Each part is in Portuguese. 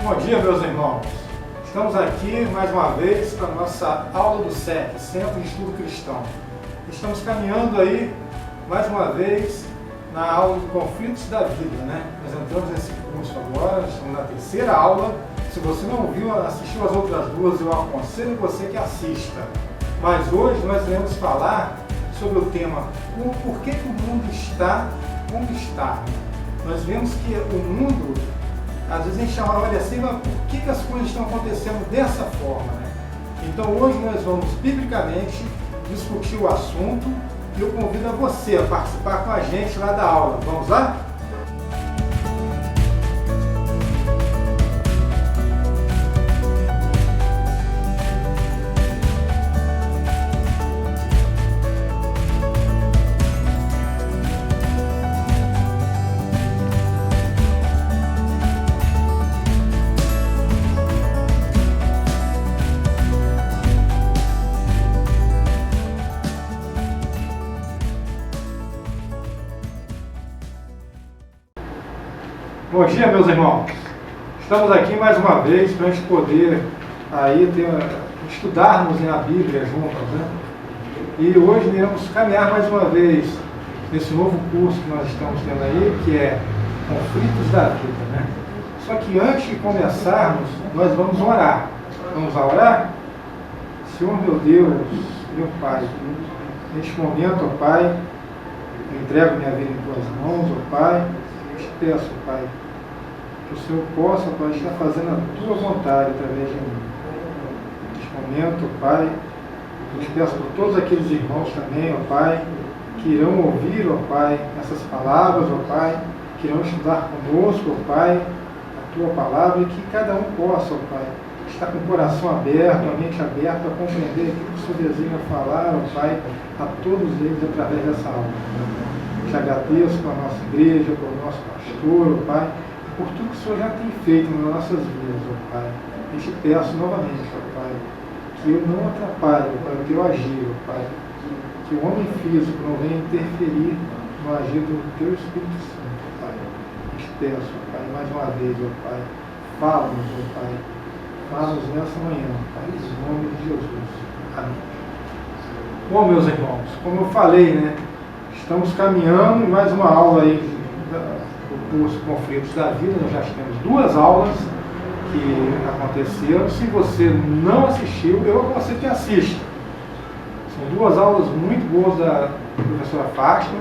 Bom dia, meus irmãos. Estamos aqui mais uma vez para a nossa aula do CEC, Centro de Estudo Cristão. Estamos caminhando aí mais uma vez na aula de conflitos da vida, né? Nós entramos nesse curso agora, estamos na terceira aula. Se você não viu, assistiu as outras duas, eu aconselho você que assista. Mas hoje nós iremos falar sobre o tema por que o mundo está como está. Nós vemos que o mundo, às vezes a gente olha assim, mas por que as coisas estão acontecendo dessa forma, né? Então hoje nós vamos, biblicamente, discutir o assunto e eu convido a você a participar com a gente lá da aula. Vamos lá? Bom dia, meus irmãos. Estamos aqui mais uma vez para a gente poder aí estudarmos a Bíblia juntos, né? E hoje iremos caminhar mais uma vez nesse novo curso que nós estamos tendo aí, que é Conflitos da Vida, né? Só que antes de começarmos, nós vamos orar. Vamos orar? Senhor meu Deus, meu Pai, neste momento, ó Pai, eu entrego minha vida em Tuas mãos, ó Pai. Eu te peço, Pai, que o Senhor possa, Pai, estar fazendo a Tua vontade através de mim. Neste momento, Pai, eu te peço por todos aqueles irmãos também, ó Pai, que irão ouvir, ó Pai, essas palavras, ó Pai, que irão estudar conosco, ó Pai, a Tua palavra, e que cada um possa, ó Pai, estar com o coração aberto, a mente aberta, a compreender aquilo que o Senhor deseja falar, ó Pai, a todos eles através dessa aula. Te agradeço pela nossa igreja, pelo nosso pastor, ó Pai, por tudo que o Senhor já tem feito nas nossas vidas, ó Pai. E te peço novamente, ó Pai, que eu não atrapalhe, ó Pai, o Teu agir, ó Pai, que o homem físico não venha interferir no agir do Teu Espírito Santo, ó Pai. E te peço, ó Pai, mais uma vez, ó Pai, fala-nos, ó Pai, fala-nos nessa manhã, ó Pai, em nome de Jesus. Amém. Bom, meus irmãos, como eu falei, né? Estamos caminhando em mais uma aula aí do curso Conflitos da Vida. Nós já tivemos duas aulas que aconteceram. Se você não assistiu, eu aconselho que assista. São duas aulas muito boas da professora Fátima.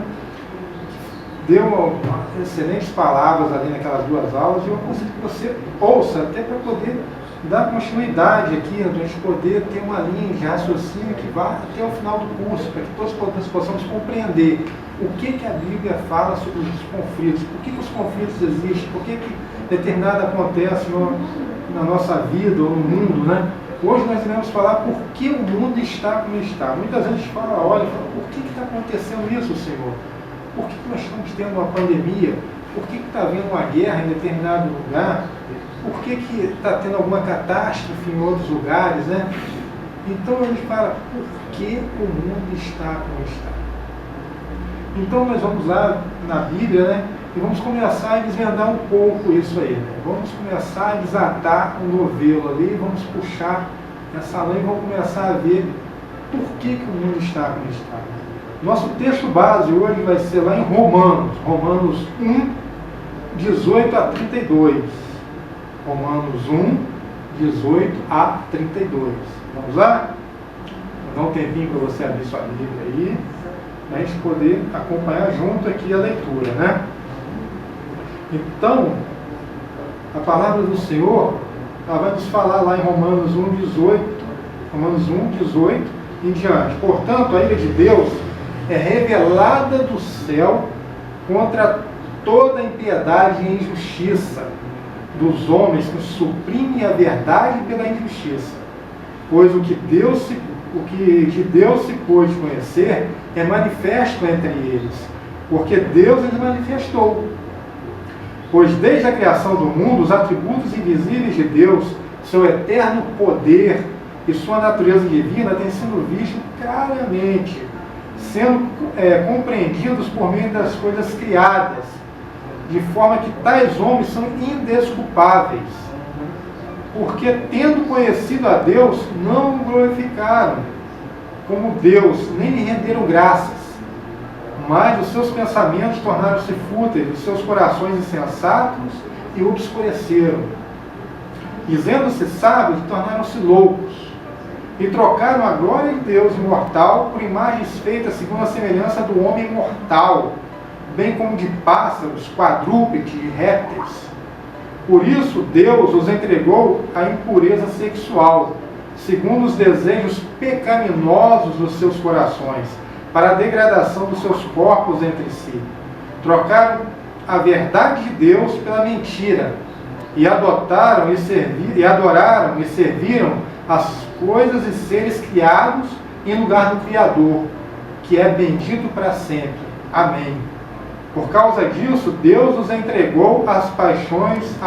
Deu excelentes palavras ali naquelas duas aulas e eu aconselho que você ouça, até para poder dar continuidade aqui, para a gente poder ter uma linha de raciocínio que vá até o final do curso, para que todos possamos compreender o que a Bíblia fala sobre os conflitos, por que os conflitos existem, por que determinado acontece na nossa vida ou no mundo, né? Hoje nós iremos falar por que o mundo está como está. Muitas vezes a gente fala, olha, por que está acontecendo isso, Senhor? Por que nós estamos tendo uma pandemia? Por que está havendo uma guerra em determinado lugar? Por que está tendo alguma catástrofe em outros lugares, né? Então a gente fala, por que o mundo está como está? Então nós vamos lá na Bíblia, né? E vamos começar a desvendar um pouco isso aí, né? Vamos começar a desatar o novelo ali, vamos puxar essa lã e vamos começar a ver por que o mundo está como está. Nosso texto base hoje vai ser lá em Romanos 1, 18 a 32. Romanos 1, 18 a 32. Vamos lá? Vou dar um tempinho para você abrir sua Bíblia aí, para a gente poder acompanhar junto aqui a leitura, né? Então, a palavra do Senhor, ela vai nos falar lá em Romanos 1, 18 em diante. Portanto, a ira de Deus é revelada do céu contra toda impiedade e injustiça dos homens que suprimem a verdade pela injustiça. Pois o que de Deus se pôde conhecer é manifesto entre eles, porque Deus lhes manifestou. Pois desde a criação do mundo, os atributos invisíveis de Deus, seu eterno poder e sua natureza divina têm sido vistos claramente, sendo compreendidos por meio das coisas criadas, de forma que tais homens são indesculpáveis. porque, tendo conhecido a Deus, não o glorificaram como Deus, nem lhe renderam graças. Mas os seus pensamentos tornaram-se fúteis, os seus corações insensatos e obscureceram. Dizendo-se sábios, tornaram-se loucos, e trocaram a glória de Deus imortal por imagens feitas segundo a semelhança do homem mortal, bem como de pássaros, quadrúpedes e répteis. Por isso Deus os entregou à impureza sexual, segundo os desejos pecaminosos dos seus corações, para a degradação dos seus corpos entre si. Trocaram a verdade de Deus pela mentira, e adoraram e serviram as coisas e seres criados em lugar do Criador, que é bendito para sempre. Amém. Por causa disso, Deus os entregou a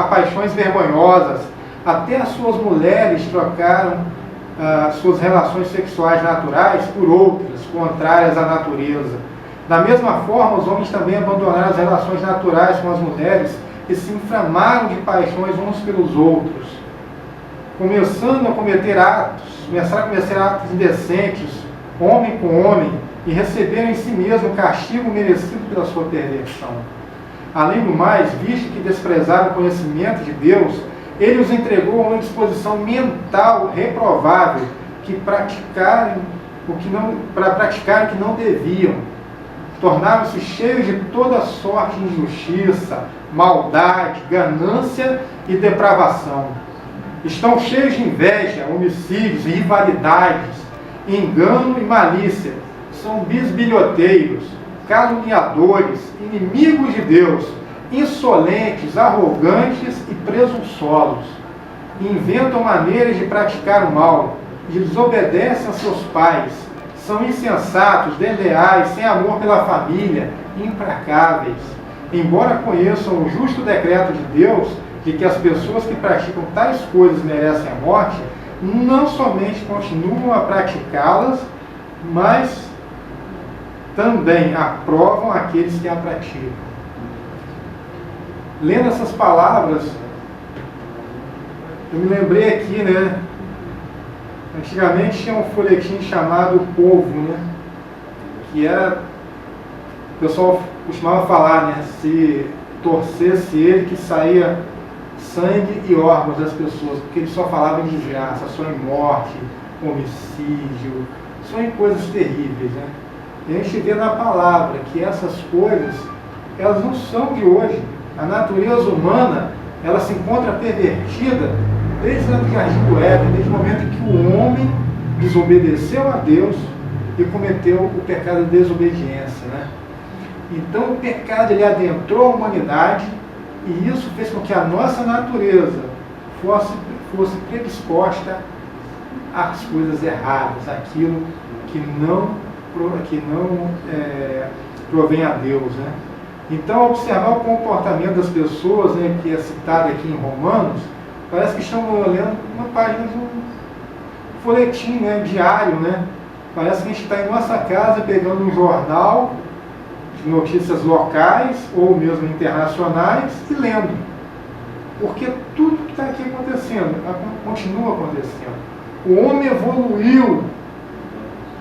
paixões vergonhosas. Até as suas mulheres trocaram suas relações sexuais naturais por outras, contrárias à natureza. Da mesma forma, os homens também abandonaram as relações naturais com as mulheres e se inflamaram de paixões uns pelos outros, começaram a cometer atos indecentes, homem com homem, e receberam em si mesmo o castigo merecido pela sua perversão. Além do mais, visto que desprezaram o conhecimento de Deus, ele os entregou a uma disposição mental reprovável para praticarem o que não deviam. Tornaram-se cheios de toda sorte de injustiça, maldade, ganância e depravação. Estão cheios de inveja, homicídios, rivalidades, engano e malícia. São bisbilhoteiros, caluniadores, inimigos de Deus, insolentes, arrogantes e presunçosos. Inventam maneiras de praticar o mal, desobedecem a seus pais, são insensatos, desleais, sem amor pela família, implacáveis. Embora conheçam o justo decreto de Deus, de que as pessoas que praticam tais coisas merecem a morte, não somente continuam a praticá-las, mas também aprovam aqueles que a praticam. Lendo essas palavras, eu me lembrei aqui, né? Antigamente tinha um folhetim chamado O Povo, né? Que era, o pessoal costumava falar, né? Se torcesse ele, que saía sangue e órgãos das pessoas, porque ele só falava em desgraça, só em morte, homicídio, só em coisas terríveis, né? E a gente vê na palavra que essas coisas, elas não são de hoje. A natureza humana, ela se encontra pervertida desde o jardim do Éden, desde o momento em que o homem desobedeceu a Deus e cometeu o pecado de desobediência, né? Então o pecado, ele adentrou a humanidade, e isso fez com que a nossa natureza fosse predisposta às coisas erradas, aquilo que não provém a Deus, né? Então, observar o comportamento das pessoas, né, que é citado aqui em Romanos, parece que estamos olhando uma página de um folhetim, né, diário, né? Parece que a gente está em nossa casa pegando um jornal de notícias locais ou mesmo internacionais e lendo. Porque tudo que está aqui acontecendo, continua acontecendo. O homem evoluiu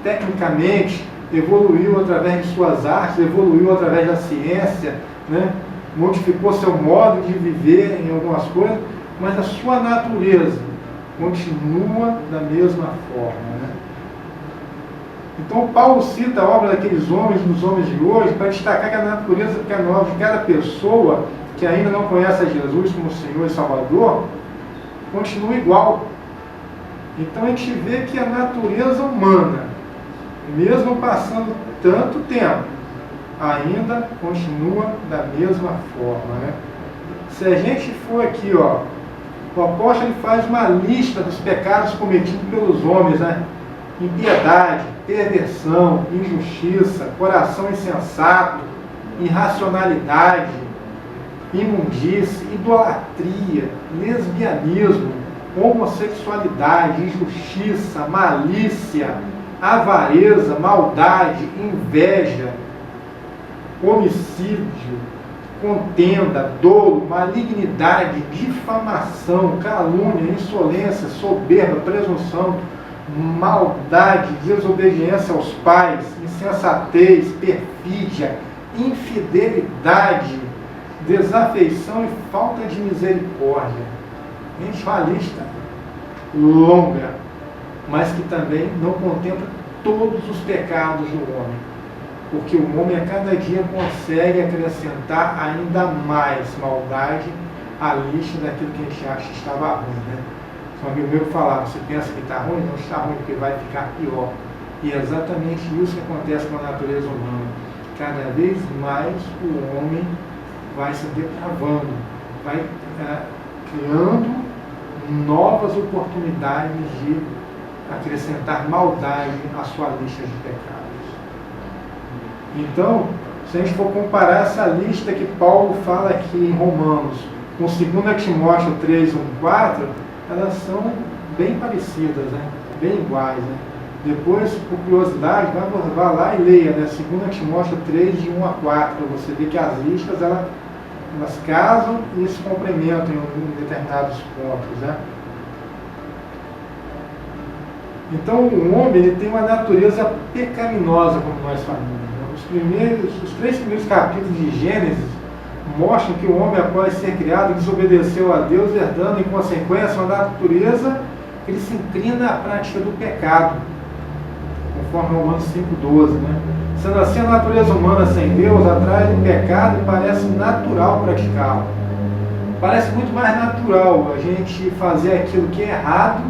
tecnicamente, evoluiu através de suas artes, evoluiu através da ciência, né? Modificou seu modo de viver em algumas coisas, mas a sua natureza continua da mesma forma, né? Então Paulo cita a obra daqueles homens, dos homens de hoje, para destacar que a natureza que é nova de cada pessoa que ainda não conhece a Jesus como Senhor e Salvador, continua igual. Então a gente vê que a natureza humana, mesmo passando tanto tempo, ainda continua da mesma forma, né? Se a gente for aqui, ó, o apóstolo ele faz uma lista dos pecados cometidos pelos homens, né? Impiedade, perversão, injustiça, coração insensato, irracionalidade, imundície, idolatria, lesbianismo, homossexualidade, injustiça, malícia, avareza, maldade, inveja, homicídio, contenda, dolo, malignidade, difamação, calúnia, insolência, soberba, presunção, maldade, desobediência aos pais, insensatez, perfídia, infidelidade, desafeição e falta de misericórdia. Gente, uma lista longa, mas que também não contempla todos os pecados do homem, porque o homem a cada dia consegue acrescentar ainda mais maldade à lista daquilo que a gente acha que estava ruim, né? Um amigo meu falava, você pensa que está ruim? Não está ruim, porque vai ficar pior. E é exatamente isso que acontece com a natureza humana. Cada vez mais o homem vai se depravando, vai criando novas oportunidades de acrescentar maldade à sua lista de pecados. Então, se a gente for comparar essa lista que Paulo fala aqui em Romanos com 2 Timóteo 3, 1, 4, elas são bem parecidas, né? Bem iguais, né? Depois, por curiosidade, vá lá e leia, né? 2 Timóteo 3, de 1 a 4, para você ver que as listas elas casam e se complementam em determinados pontos, né? Então, o homem ele tem uma natureza pecaminosa, como nós falamos, né? Os 3 primeiros capítulos de Gênesis mostram que o homem, após ser criado, desobedeceu a Deus, herdando em consequência uma natureza que ele se inclina à prática do pecado, conforme Romanos 5,12, né? Sendo assim, a natureza humana sem Deus atrai o pecado e parece natural praticá-lo. Parece muito mais natural a gente fazer aquilo que é errado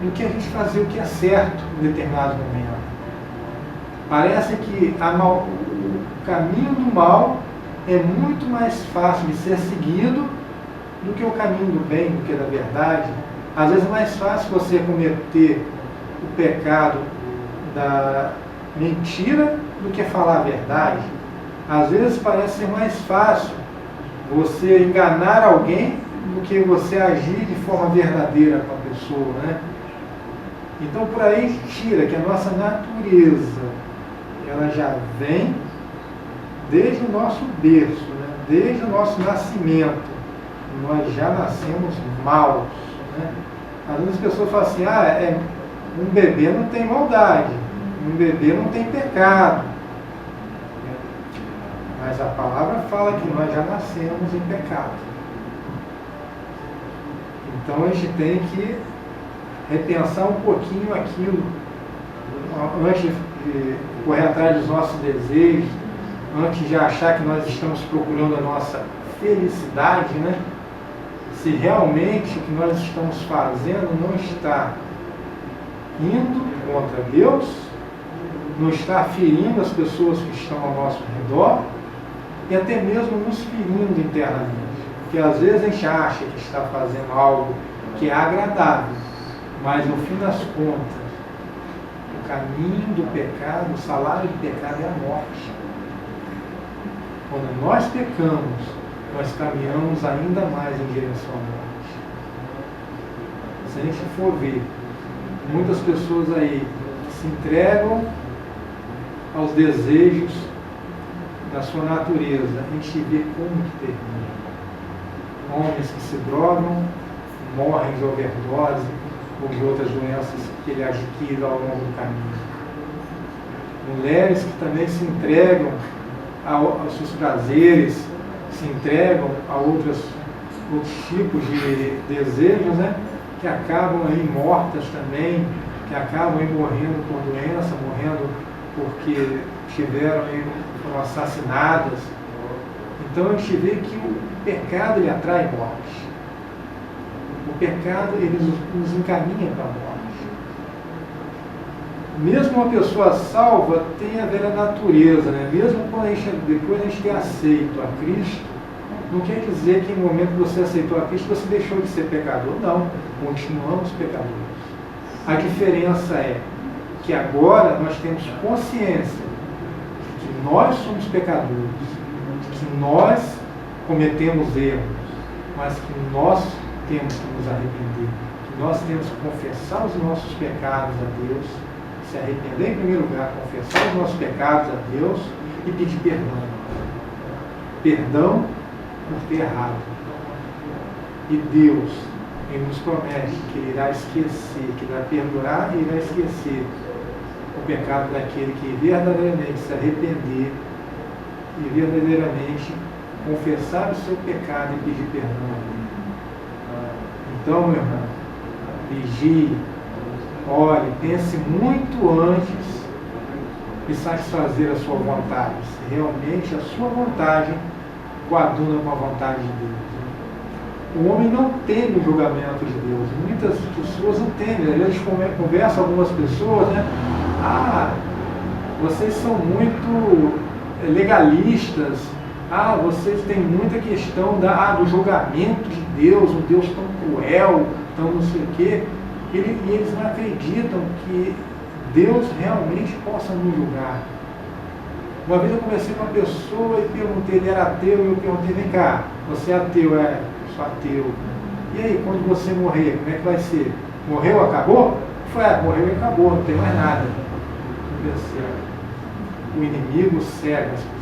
do que a gente fazer o que é certo em determinado momento. Parece que o caminho do mal é muito mais fácil de ser seguido do que o caminho do bem, do que da verdade. Às vezes é mais fácil você cometer o pecado da mentira do que falar a verdade. Às vezes parece ser mais fácil você enganar alguém do que você agir de forma verdadeira com a pessoa, né? Então por aí a gente tira que a nossa natureza ela já vem desde o nosso berço, né? Desde o nosso nascimento. Nós já nascemos maus, né? Às vezes as pessoas falam assim, um bebê não tem maldade, um bebê não tem pecado. Mas a palavra fala que nós já nascemos em pecado. Então a gente tem que repensar um pouquinho aquilo antes de correr atrás dos nossos desejos, antes de achar que nós estamos procurando a nossa felicidade, né? Se realmente o que nós estamos fazendo não está indo contra Deus, não está ferindo as pessoas que estão ao nosso redor e até mesmo nos ferindo internamente. Porque às vezes a gente acha que está fazendo algo que é agradável, mas no fim das contas, o caminho do pecado, o salário do pecado é a morte. Quando nós pecamos, nós caminhamos ainda mais em direção à morte. Se a gente for ver, muitas pessoas aí se entregam aos desejos da sua natureza, a gente vê como que termina. Homens que se drogam, morrem de overdose ou de outras doenças que ele adquire ao longo do caminho. Mulheres que também se entregam aos seus prazeres, se entregam a outros tipos de desejos, né? Que acabam aí mortas também, que acabam aí morrendo por doença, morrendo porque foram assassinadas. Então a gente vê que o pecado ele atrai morte. O pecado ele nos encaminha para a morte. Mesmo uma pessoa salva tem a velha natureza, né? Mesmo depois a gente ter aceito a Cristo, não quer dizer que no momento que você aceitou a Cristo você deixou de ser pecador. Não, continuamos pecadores. A diferença é que agora nós temos consciência de que nós somos pecadores, de que nós cometemos erros, mas que nós temos que nos arrepender, que nós temos que confessar os nossos pecados a Deus, se arrepender em primeiro lugar, confessar os nossos pecados a Deus e pedir perdão. Perdão por ter errado. E Deus, Ele nos promete que Ele irá esquecer, que irá perdoar e irá esquecer o pecado daquele que verdadeiramente se arrepender e verdadeiramente confessar o seu pecado e pedir perdão. Então, meu irmão, vigie, ore, pense muito antes de satisfazer a sua vontade, se realmente a sua vontade coaduna com a vontade de Deus. O homem não teme o julgamento de Deus. Muitas pessoas não temem. Às vezes conversa com algumas pessoas, né? Vocês são muito legalistas. Vocês têm muita questão do julgamento de Deus, um Deus tão cruel, tão não sei o quê. E eles não acreditam que Deus realmente possa nos julgar. Uma vez eu conversei com uma pessoa e perguntei, ele era ateu, e eu perguntei, vem cá, você é ateu? Sou ateu. E aí, quando você morrer, como é que vai ser? Morreu, acabou? Morreu e acabou, não tem mais nada. Eu pensei, o inimigo cega as pessoas.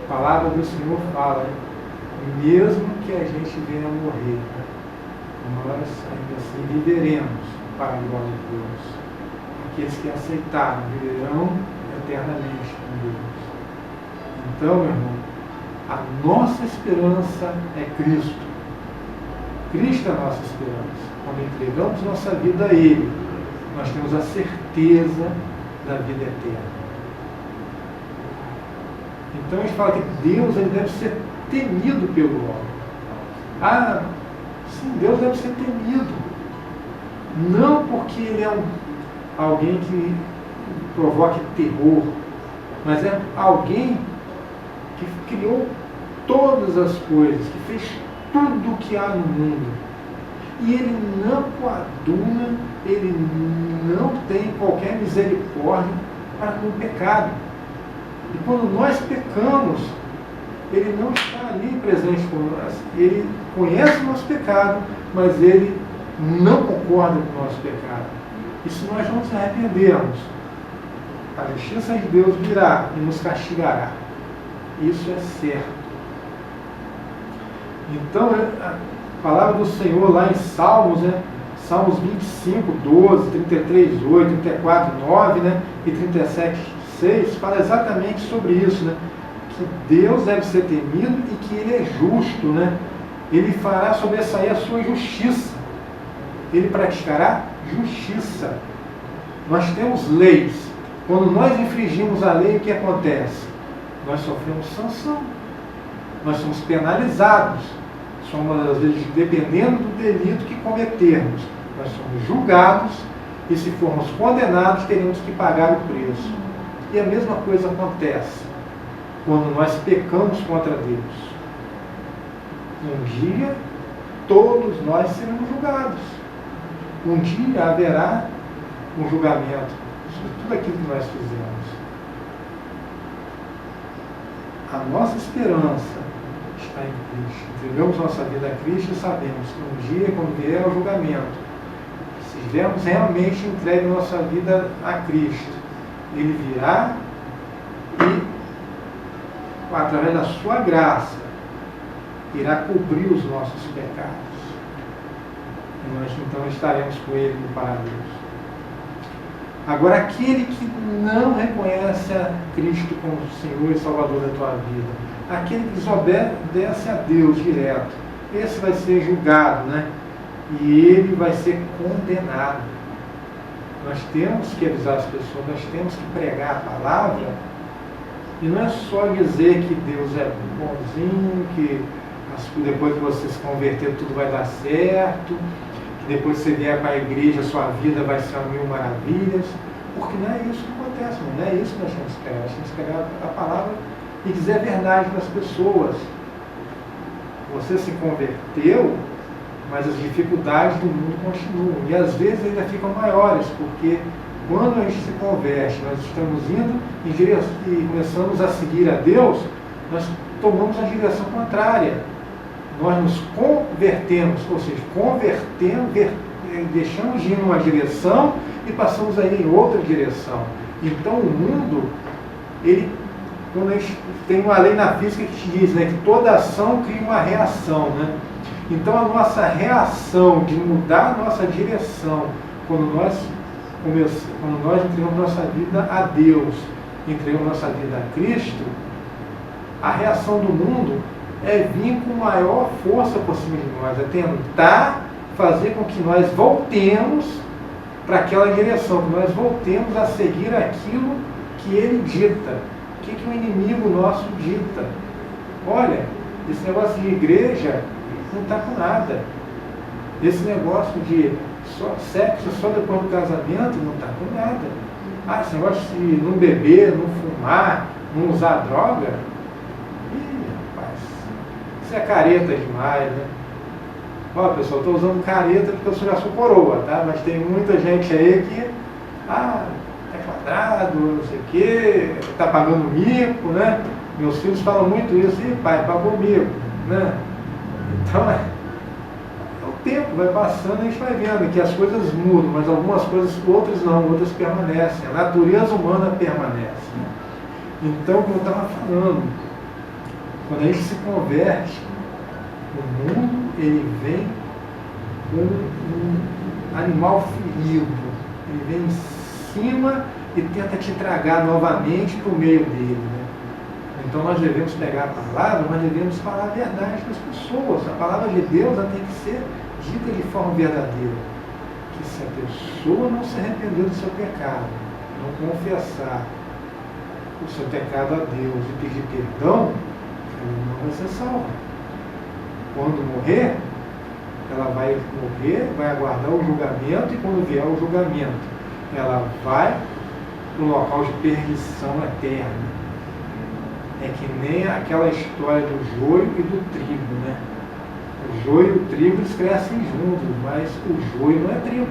A palavra do Senhor fala, mesmo que a gente venha a morrer, nós ainda assim viveremos para a glória de Deus. Aqueles que aceitaram viverão eternamente com Deus. Então, meu irmão, a nossa esperança é Cristo. Cristo é a nossa esperança. Quando entregamos nossa vida a Ele, nós temos a certeza da vida eterna. Então a gente fala que Deus ele deve ser temido pelo homem. Sim, Deus deve ser temido. Não porque Ele é alguém que provoque terror, mas é alguém que criou todas as coisas, que fez tudo o que há no mundo. E Ele não coaduna, Ele não tem qualquer misericórdia para com o pecado. E quando nós pecamos, Ele não está ali presente com nós. Ele conhece o nosso pecado, mas Ele não concorda com o nosso pecado. E se nós não nos arrependermos, a justiça de Deus virá e nos castigará. Isso é certo. Então, a palavra do Senhor lá em Salmos, Salmos 25, 12, 33, 8, 34, 9, e 37, 6, fala exatamente sobre isso, que Deus deve ser temido e que Ele é justo, Ele fará sobressair a sua justiça. Ele praticará justiça. Nós temos leis. Quando nós infringimos a lei, o que acontece? Nós sofremos sanção. Nós somos penalizados. Somos, às vezes, dependendo do delito que cometermos, nós somos julgados e, se formos condenados, teremos que pagar o preço. E a mesma coisa acontece quando nós pecamos contra Deus. Um dia, todos nós seremos julgados. Um dia haverá um julgamento sobre tudo aquilo que nós fizemos. A nossa esperança está em Cristo. Entregamos nossa vida a Cristo e sabemos que um dia, quando vier o julgamento, se tivermos realmente entregue nossa vida a Cristo, Ele virá e, através da sua graça, irá cobrir os nossos pecados. E nós então estaremos com Ele no paraíso. Agora, aquele que não reconhece a Cristo como Senhor e Salvador da tua vida, aquele que desobedece a Deus direto, esse vai ser julgado, e ele vai ser condenado. Nós temos que avisar as pessoas, nós temos que pregar a palavra, e não é só dizer que Deus é bonzinho, que depois que você se converter tudo vai dar certo, que depois que você vier para a igreja sua vida vai ser uma mil maravilhas, porque não é isso que acontece, não é isso que nós temos que pregar. Nós temos que pregar a palavra e dizer a verdade para as pessoas. Você se converteu, mas as dificuldades do mundo continuam, e às vezes ainda ficam maiores, porque quando a gente se converte, nós estamos indo e começamos a seguir a Deus, nós tomamos a direção contrária. Nós nos convertemos, ou seja, deixamos de ir numa direção e passamos a ir em outra direção. Então o mundo, quando a gente tem uma lei na física que te diz, né, que toda ação cria uma reação, né? Então a nossa reação de mudar a nossa direção, quando nós entregamos nossa vida a Deus, entregamos nossa vida a Cristo, a reação do mundo é vir com maior força por cima de nós, é tentar fazer com que nós voltemos para aquela direção, que nós voltemos a seguir aquilo que ele dita. O que o inimigo nosso dita? Olha, esse negócio de igreja não está com nada. Esse negócio de sexo só depois do casamento não está com nada. Ah, esse negócio de não beber, não fumar, não usar droga. Ih, rapaz, isso é careta demais, né? Ó, pessoal, estou usando careta porque eu já sou coroa, tá? Mas tem muita gente aí que, é quadrado, não sei o quê, está pagando mico, né? Meus filhos falam muito isso, e pai, pagou mico, né? Então, o tempo vai passando e a gente vai vendo que as coisas mudam, mas algumas coisas, outras não, outras permanecem. A natureza humana permanece. Né? Então, como eu estava falando, quando a gente se converte, o mundo, ele vem com um animal ferido, ele vem em cima e tenta te tragar novamente por meio dele. Né? Então nós devemos pegar a palavra, nós devemos falar a verdade para as pessoas. A palavra de Deus ela tem que ser dita de forma verdadeira. Que se a pessoa não se arrepender do seu pecado, não confessar o seu pecado a Deus e pedir perdão, ela não vai ser salva. Quando morrer, ela vai morrer, vai aguardar o julgamento, e quando vier o julgamento, ela vai para o local de perdição eterna. É que nem aquela história do joio e do trigo, né? O joio e o trigo eles crescem juntos, mas o joio não é trigo.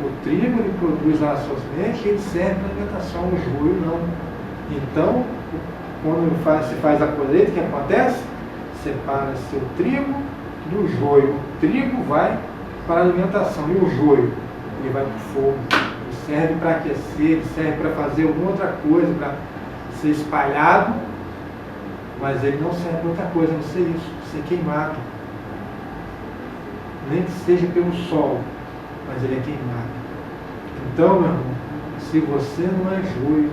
O trigo ele produz lá as suas sementes e ele serve para alimentação, o joio não. Então, quando se faz a colheita, o que acontece? Separa-se o trigo do joio. O trigo vai para a alimentação e o joio ele vai para o fogo. Ele serve para aquecer, ele serve para fazer alguma outra coisa, para ser espalhado, mas ele não serve para outra coisa, a não ser isso, ser queimado. Nem que seja pelo sol, mas ele é queimado. Então, meu irmão, se você não é joio,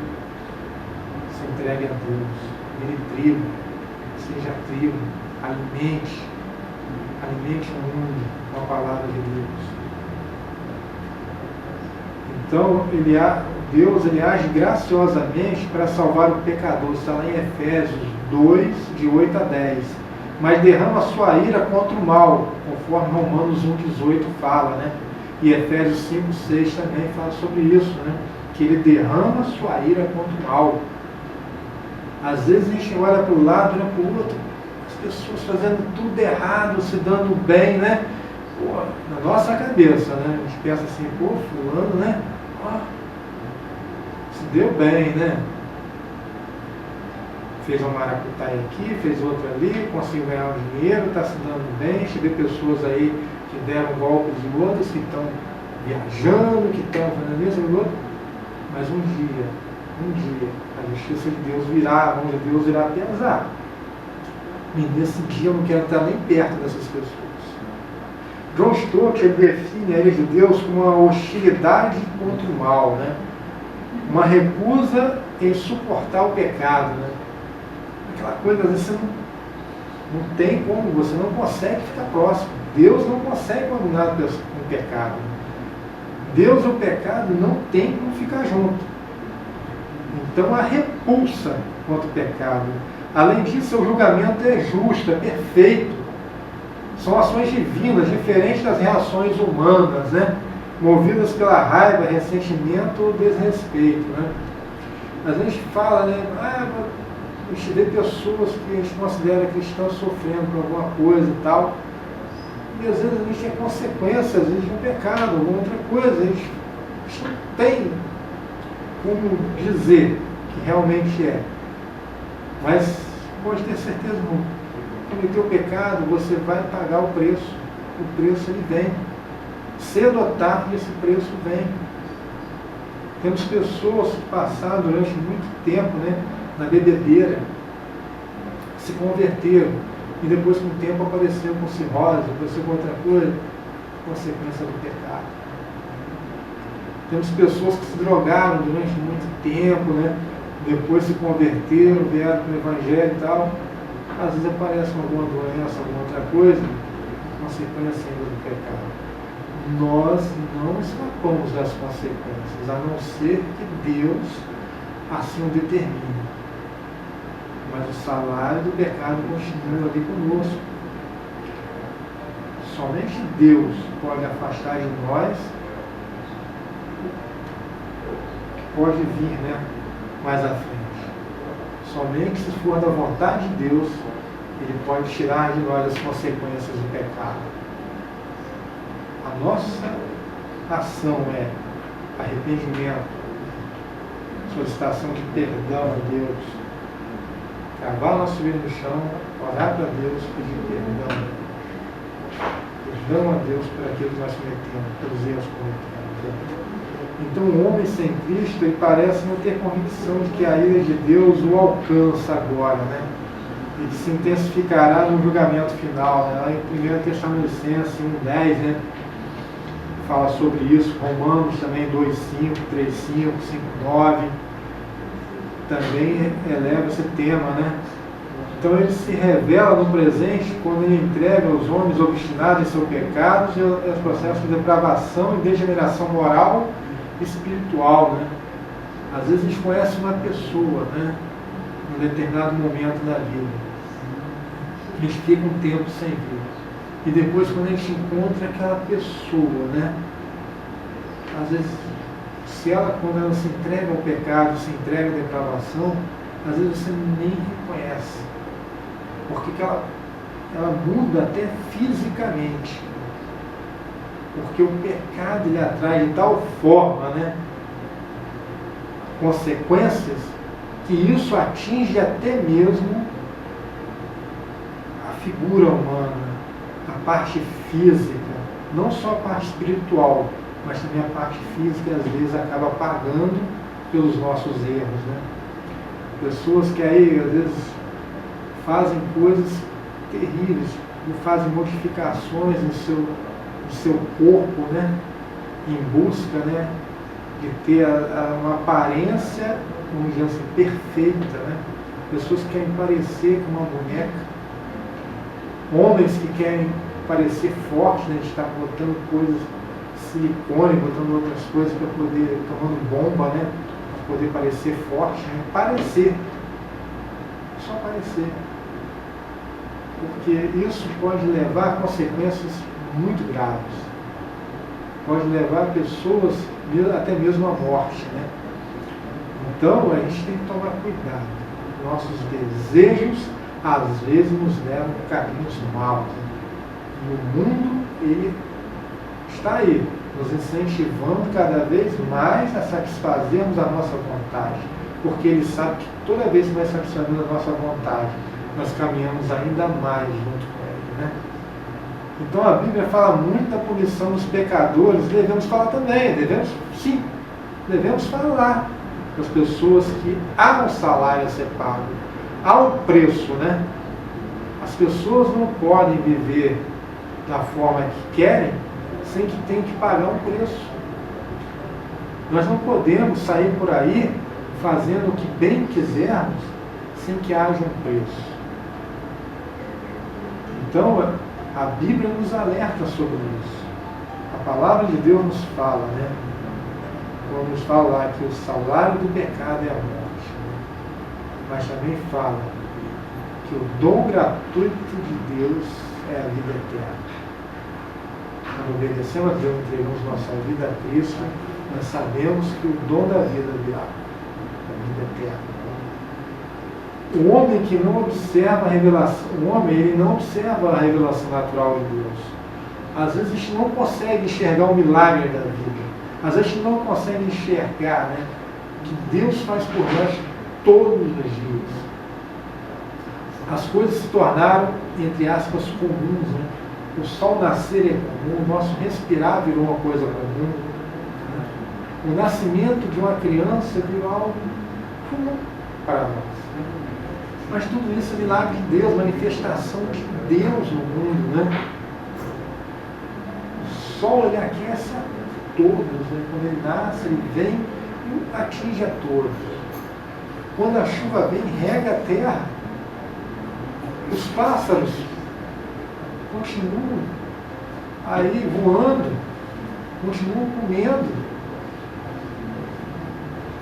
se entregue a Deus, vire trigo, seja trigo, alimente o mundo com a palavra de Deus. Então, Deus age graciosamente para salvar o pecador. Está lá em Efésios 2, de 8 a 10. Mas derrama a sua ira contra o mal, conforme Romanos 1,18 fala, né? E Efésios 5, 6 também fala sobre isso, né? Que ele derrama a sua ira contra o mal. Às vezes a gente olha para o lado, olha para o outro, as pessoas fazendo tudo errado, se dando bem, né? Pô, na nossa cabeça, né? A gente pensa assim, pô, fulano, né? Se deu bem, né? Fez uma maracutaia aqui, fez outra ali, conseguiu ganhar um dinheiro, está se dando bem. A gente vê pessoas aí que deram golpes em outras, que estão viajando, que estão fazendo isso e outro. Mas um dia, a justiça de Deus virá, a mão de Deus irá pesar. E nesse dia eu não quero estar nem perto dessas pessoas. John Stott define a ira de Deus como uma hostilidade contra o mal, né? Uma recusa em suportar o pecado, né? Aquela coisa, às vezes você não tem como, você não consegue ficar próximo. Deus não consegue condenar o pecado. Deus e o pecado não tem como ficar junto. Então há repulsa contra o pecado. Além disso, o julgamento é justo, é perfeito. São ações divinas, diferentes das reações humanas, né? Movidas pela raiva, ressentimento ou desrespeito. Né? Às vezes a gente fala, né? A gente vê pessoas que a gente considera cristãos sofrendo por alguma coisa e tal. E às vezes a gente é consequência, às vezes, de um pecado, alguma outra coisa. A gente não tem como dizer que realmente é. Mas pode ter certeza, irmão. Cometeu o pecado, você vai pagar o preço. O preço ele vem. Cedo ou tarde esse preço vem. Temos pessoas que passaram durante muito tempo, né, na bebedeira. se converteram e depois com o tempo apareceu com cirrose, apareceu com outra coisa, consequência do pecado. Temos pessoas que se drogaram durante muito tempo, né? Depois se converteram, vieram para o Evangelho e tal. Às vezes aparece alguma doença, alguma outra coisa, consequência ainda do pecado. Nós não escapamos das consequências, a não ser que Deus assim o determine. Mas o salário do pecado continua ali conosco. Somente Deus pode afastar de nós, pode vir, né, mais à frente. Somente se for da vontade de Deus, Ele pode tirar de nós as consequências do pecado. A nossa ação é arrependimento, solicitação de perdão a Deus, cavar nosso joelho no chão, orar para Deus, pedir perdão. Perdão a Deus por aquilo que nós cometemos, pelos erros que cometemos. Então o homem sem Cristo, ele parece não ter convicção de que a ira de Deus o alcança agora, né? Ele se intensificará no julgamento final, né? Lá em 1 Tessalonicenses 1:10, né? Fala sobre isso. Romanos também 2:5, 3:5, 5:9 também eleva esse tema, né? Então ele se revela no presente quando ele entrega aos homens obstinados em seus pecados e os processos de depravação e degeneração moral e espiritual, né? Às vezes a gente conhece uma pessoa, né, num determinado momento da vida. A gente fica um tempo sem ver. E depois quando a gente encontra aquela pessoa, né, às vezes, quando ela se entrega ao pecado, se entrega à depravação, às vezes você nem reconhece. Porque ela muda até fisicamente. Porque o pecado ele atrai de tal forma, né, consequências, que isso atinge até mesmo a figura humana, a parte física, não só a parte espiritual, mas também a parte física, às vezes acaba pagando pelos nossos erros, né? Pessoas que aí, às vezes, fazem coisas terríveis, fazem modificações no seu corpo, né? Em busca, né, de ter uma aparência, vamos dizer assim, perfeita, né? Pessoas que querem parecer com uma boneca, homens que querem parecer fortes, né? De estar botando coisas, silicone, botando outras coisas para poder, tomando bomba, né? Para poder parecer forte, né? Parecer, só parecer. Porque isso pode levar a consequências muito graves. Pode levar pessoas até mesmo à morte, né? Então a gente tem que tomar cuidado. Nossos desejos às vezes nos levam a caminhos maus. E o mundo, ele está aí, nos incentivando cada vez mais a satisfazermos a nossa vontade. Porque ele sabe que toda vez que nós satisfazemos a nossa vontade, nós caminhamos ainda mais junto com ele, né? Então a Bíblia fala muito da punição dos pecadores, devemos falar também, devemos falar das pessoas que há um salário a ser pago, há um preço, né? As pessoas não podem viver da forma que querem sem que tenham que pagar um preço. Nós não podemos sair por aí fazendo o que bem quisermos sem que haja um preço. Então, a Bíblia nos alerta sobre isso. A palavra de Deus nos fala, né? Quando nos fala lá que o salário do pecado é a morte, né? Mas também fala que o dom gratuito de Deus é a vida eterna. Quando obedecemos a Deus, entregamos nossa vida a Cristo, nós sabemos que o dom da vida virá, a vida eterna. O homem que não observa a revelação, ele não observa a revelação natural de Deus. Às vezes a gente não consegue enxergar o milagre da vida. Às vezes a gente não consegue enxergar, né, que Deus faz por nós todos os dias. As coisas se tornaram, entre aspas, comuns, né? O sol nascer é comum, o nosso respirar virou uma coisa comum, né? O nascimento de uma criança virou algo comum para nós. Mas tudo isso é milagre de Deus, manifestação de Deus no mundo, né? O sol, ele aquece a todos, né? Quando ele nasce, ele vem e atinge a todos. Quando a chuva vem, rega a terra. Os pássaros continuam aí voando, continuam comendo.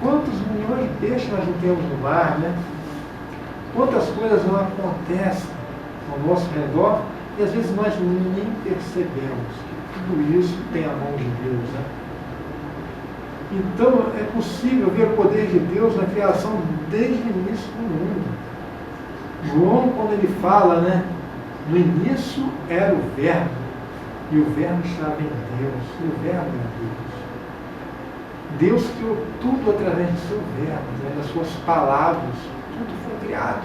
Quantos milhões de peixes nós não temos no mar, né? Quantas coisas não acontecem ao nosso redor e às vezes nós nem percebemos que tudo isso tem a mão de Deus, né? Então é possível ver o poder de Deus na criação desde o início do mundo. João, quando ele fala, né? No início era o Verbo, e o Verbo estava em Deus, e o Verbo era Deus. Deus criou tudo através do seu Verbo, através das suas palavras. Tudo foi criado.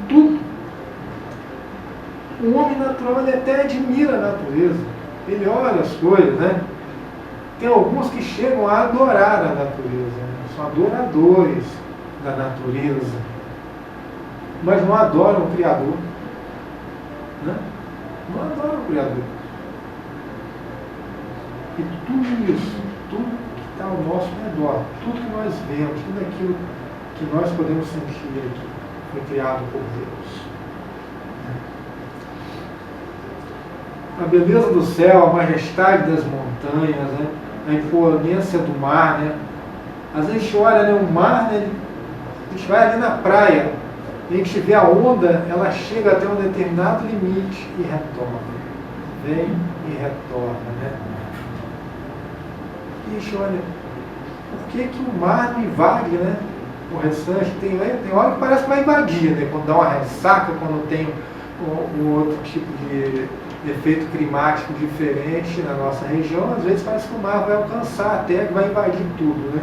Tudo. O homem natural, ele até admira a natureza. Ele olha as coisas, né? Tem alguns que chegam a adorar a natureza, né? São adoradores da natureza. Mas não adoram o Criador. Né? Não adoram o Criador. E tudo isso, tudo que está ao nosso redor, tudo que nós vemos, tudo aquilo que nós podemos sentir aqui, foi criado por Deus. A beleza do céu, a majestade das montanhas, né? A imponência do mar, né? Às vezes a gente olha, né, o mar, né, a gente vai ali na praia, e a gente vê a onda, ela chega até um determinado limite e retorna. Vem e retorna, né? E a gente olha, por que o mar não invade, né? O restante tem hora que parece que vai invadir, né? Quando dá uma ressaca, quando tem um outro tipo de efeito climático diferente na nossa região, às vezes parece que o mar vai alcançar até que vai invadir tudo, né?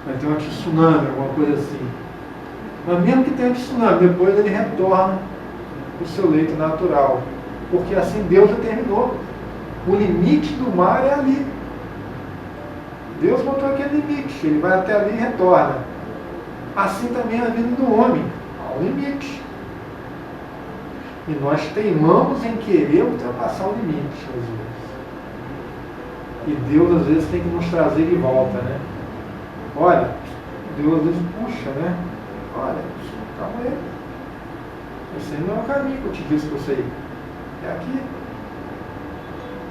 Vai ter um tsunami, alguma coisa assim. Mas mesmo que tenha tsunami, depois ele retorna para o seu leito natural. Porque assim Deus determinou. O limite do mar é ali. Deus botou aquele limite, ele vai até ali e retorna. Assim também é a vida do homem, há um limite. E nós teimamos em querer ultrapassar o limite, às vezes. E Deus, às vezes, tem que nos trazer de volta, né? Olha, Deus, às vezes, puxa, né? Olha, calma aí. Esse não é o caminho que eu te disse que eu sei. É aqui.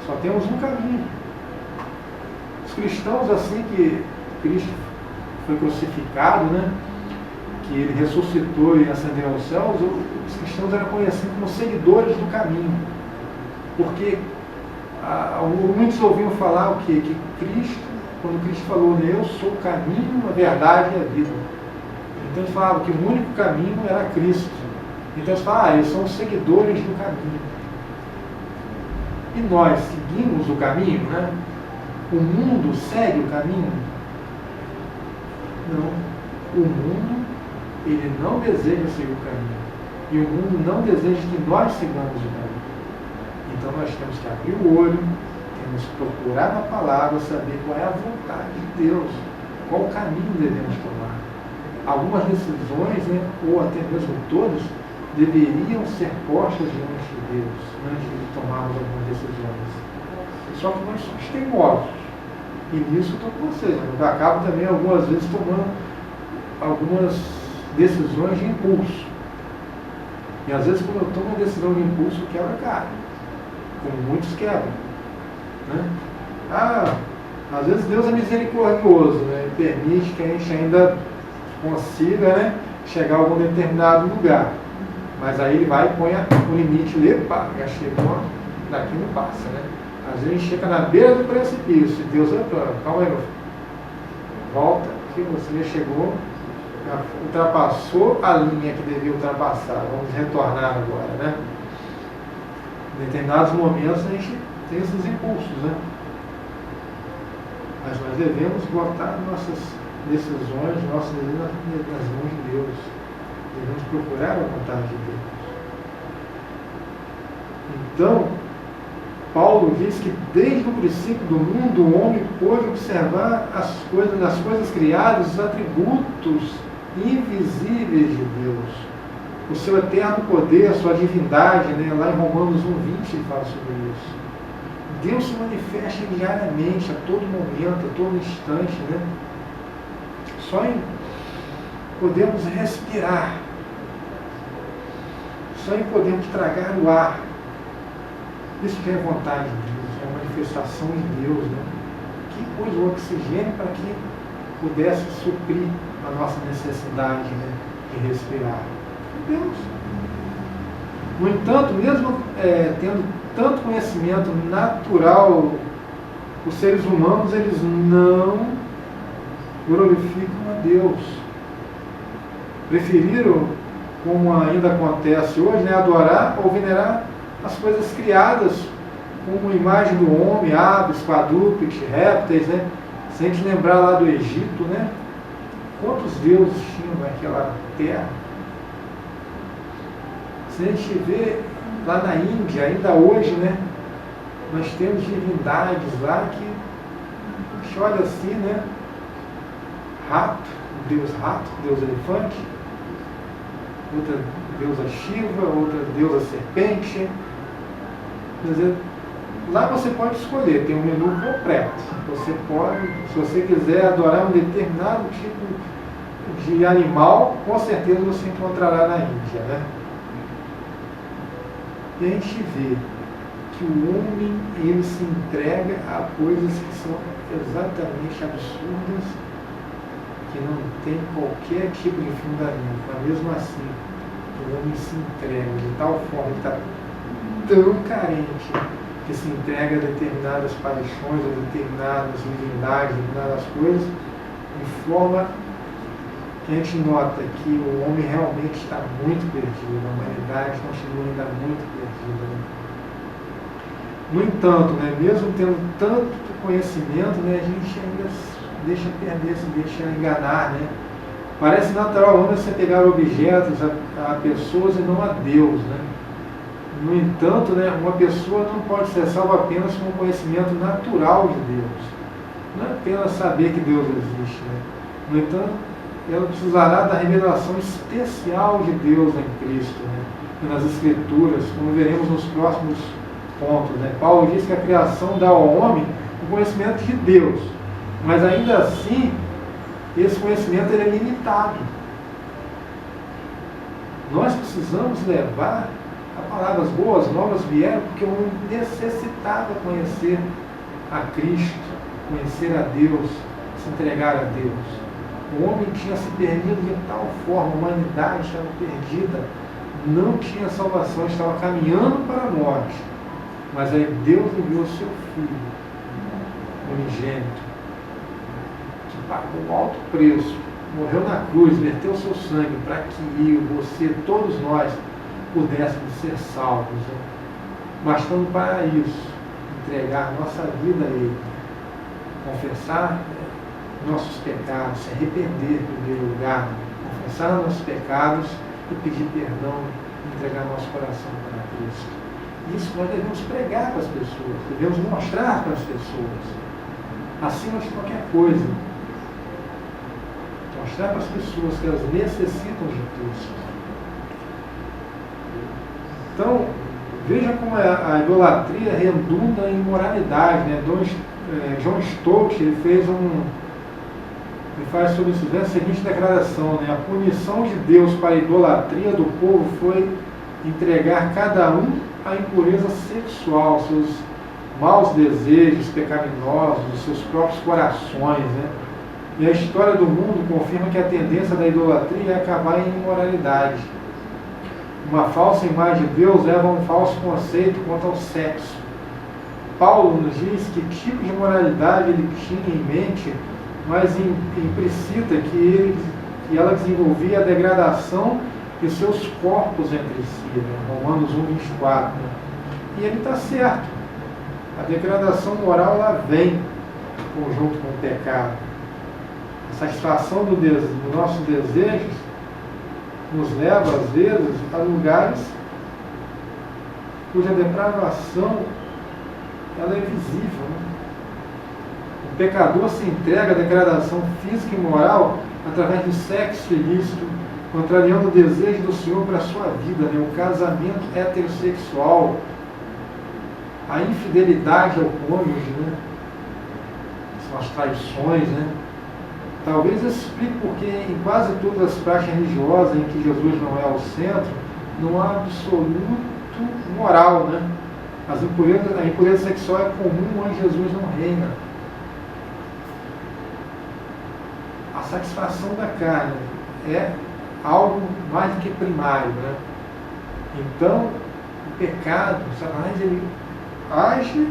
Só temos um caminho. Os cristãos, assim que Cristo foi crucificado, né? Que ele ressuscitou e ascendeu aos céus, os cristãos eram conhecidos como seguidores do caminho. Porque muitos ouviam falar o quê? Que Cristo, quando Cristo falou, né, eu sou o caminho, a verdade e a vida. Então eles falavam que o único caminho era Cristo. Então eles falavam, eles são seguidores do caminho. E nós seguimos o caminho, né? O mundo segue o caminho? Não. O mundo, ele não deseja seguir o caminho. E o mundo não deseja que nós sigamos o caminho. Então nós temos que abrir o olho, temos que procurar na palavra, saber qual é a vontade de Deus, qual caminho devemos tomar. Algumas decisões, né, ou até mesmo todas, deveriam ser postas diante de Deus, antes de tomarmos algumas decisões. Só que nós somos teimosos. E nisso eu estou com vocês. Eu acabo também, algumas vezes, tomando algumas decisões de impulso. E às vezes, quando eu tomo uma decisão de impulso, quebra a cara. Como muitos quebram. Né? Às vezes Deus é misericordioso, né? Ele permite que a gente ainda consiga, né, chegar a algum determinado lugar. Mas aí ele vai e põe o limite ali, pá, já chegou, daqui não passa, né? Às vezes a gente chega na beira do precipício, e Deus, calma aí, meu filho. Volta, que você já chegou, já ultrapassou a linha que devia ultrapassar, vamos retornar agora, né? Em determinados momentos a gente tem esses impulsos, né? Mas nós devemos botar nossas decisões, nossas decisões nas mãos de Deus. Devemos procurar a vontade de Deus. Então, Paulo diz que desde o princípio do mundo o homem pôde observar as coisas criadas, os atributos invisíveis de Deus. O seu eterno poder, a sua divindade, né? Lá em Romanos 1,20 ele fala sobre isso. Deus se manifesta diariamente, a todo momento, a todo instante, né? Só em podermos respirar, só em podermos tragar o ar. Isso que é vontade de Deus, é a manifestação de Deus, né? Que pôs o oxigênio para que pudesse suprir a nossa necessidade, né, de respirar. Deus. No entanto, mesmo tendo tanto conhecimento natural, os seres humanos, eles não glorificam a Deus. Preferiram, como ainda acontece hoje, né, adorar ou venerar as coisas criadas como imagem do homem, aves, quadrúpedes, répteis, né? Se a gente lembrar lá do Egito, né? Quantos deuses tinham naquela terra? Se a gente vê lá na Índia, ainda hoje, né? Nós temos divindades lá que a gente olha assim, né? Rato, o deus elefante, outra deusa Shiva, outra deusa serpente. Quer dizer, lá você pode escolher, tem um menu completo. Você pode, se você quiser adorar um determinado tipo de animal, com certeza você encontrará na Índia, né? E a gente vê que o homem, ele se entrega a coisas que são exatamente absurdas, que não tem qualquer tipo de fundamento, mas mesmo assim, o homem se entrega de tal forma, ele está tão carente, que se entrega a determinadas paixões, a determinadas divindades, a determinadas coisas, de forma que a gente nota que o homem realmente está muito perdido, a humanidade continua ainda muito perdida. Né? No entanto, né, mesmo tendo tanto conhecimento, né, a gente ainda deixa perder, se deixa enganar. Né? Parece natural ao homem você pegar objetos, a pessoas e não a Deus. Né? No entanto, né, uma pessoa não pode ser salva apenas com o conhecimento natural de Deus. Não é apenas saber que Deus existe. Né? No entanto, ela precisará da revelação especial de Deus em Cristo, né? E nas Escrituras, como veremos nos próximos pontos. Né? Paulo diz que a criação dá ao homem o conhecimento de Deus, mas ainda assim, esse conhecimento ele é limitado. Nós precisamos levar a palavras boas, novas vieram, porque o homem necessitava conhecer a Cristo, conhecer a Deus, se entregar a Deus. O homem tinha se perdido de tal forma, a humanidade estava perdida, não tinha salvação, estava caminhando para a morte. Mas aí Deus enviou o seu Filho, unigênito, que pagou um alto preço, morreu na cruz, verteu o seu sangue para que eu, você, todos nós pudéssemos ser salvos. Né? Bastando para isso, entregar nossa vida a Ele, confessar nossos pecados, se arrepender em primeiro lugar, confessar nossos pecados e pedir perdão, entregar nosso coração para Cristo. Isso nós devemos pregar para as pessoas, devemos mostrar para as pessoas, acima de qualquer coisa. Mostrar para as pessoas que elas necessitam de Cristo. Então, veja como a idolatria redunda em imoralidade. Né? John Stott ele faz sobre isso a seguinte declaração, né? A punição de Deus para a idolatria do povo foi entregar cada um à impureza sexual, seus maus desejos pecaminosos, seus próprios corações. Né? E a história do mundo confirma que a tendência da idolatria é acabar em imoralidade. Uma falsa imagem de Deus leva a um falso conceito quanto ao sexo. Paulo nos diz que tipo de moralidade ele tinha em mente, mas implicita que ela desenvolvia a degradação de seus corpos entre si, né? Romanos 1,24. Né? E ele está certo. A degradação moral ela vem conjunto com o pecado. A satisfação dos nossos desejos nos leva, às vezes, a lugares cuja depravação ela é visível. Né? O pecador se entrega à degradação física e moral através do sexo ilícito, contrariando o desejo do Senhor para a sua vida, né? O casamento heterossexual, a infidelidade ao cônjuge, né? São as traições, né? Talvez isso explique porque em quase todas as práticas religiosas em que Jesus não é o centro, não há absoluto moral, né? A impureza sexual é comum onde Jesus não reina. A satisfação da carne é algo mais do que primário, né? Então, o pecado, Satanás, ele age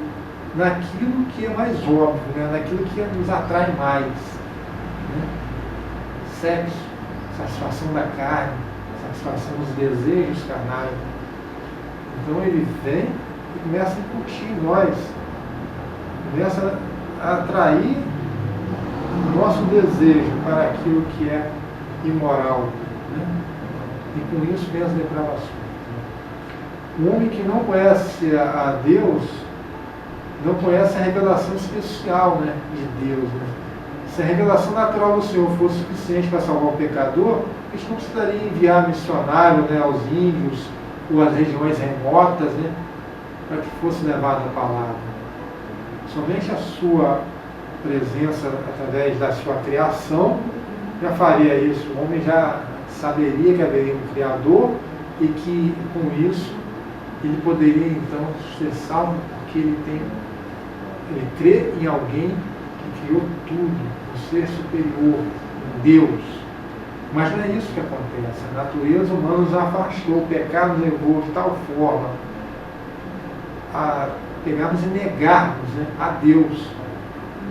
naquilo que é mais óbvio, né? Naquilo que nos atrai mais, né? Sexo, satisfação da carne, satisfação dos desejos carnais. Então ele vem e começa a incutir em nós, começa a atrair o nosso desejo para aquilo que é imoral, né? E com isso vem as depravações. O homem que não conhece a Deus não conhece a revelação especial, né, de Deus, né? Se a revelação natural do Senhor fosse suficiente para salvar o pecador, a gente não precisaria enviar missionário, né, aos índios ou às regiões remotas, né, para que fosse levada a palavra. Somente a sua presença através da sua criação já faria isso. O homem já saberia que haveria um Criador e que com isso ele poderia então ser salvo porque ele crê em alguém que criou tudo, um ser superior, um Deus. Mas não é isso que acontece. A natureza humana nos afastou, o pecado nos levou de tal forma a pegarmos e negarmos, né, a Deus.